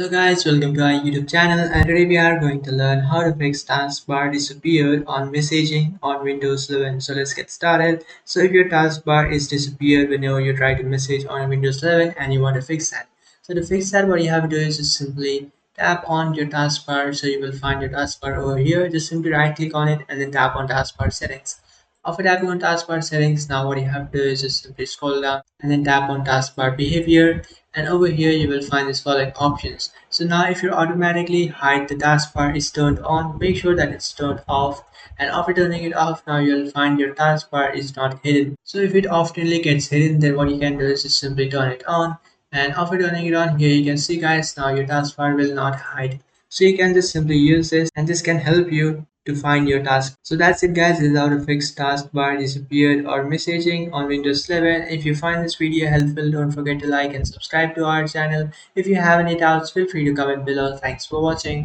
Hello guys, welcome to our YouTube channel, and today we are going to learn how to fix taskbar disappeared on messaging on Windows 11. So let's get started. So if your taskbar is disappeared whenever you try to message on Windows 11 and you want to fix that. So to fix that, what you have to do is just simply tap on your taskbar. So you will find your taskbar over here. Just simply right click on it and then tap on taskbar settings. After tapping on taskbar settings, now what you have to do is just simply scroll down and then tap on taskbar behavior, and over here you will find this following options. So now if you automatically hide the taskbar is turned on, make sure that it's turned off, and after turning it off, now you'll find your taskbar is not hidden. So if it oftenly gets hidden, then what you can do is just simply turn it on, and after turning it on, here you can see guys, now your taskbar will not hide. So you can just simply use this, and this can help you to find your task. So that's it guys, this is how to fix taskbar disappeared or messaging on Windows 11. If you find this video helpful, don't forget to like and subscribe to our channel. If you have any doubts, feel free to comment below. Thanks for watching.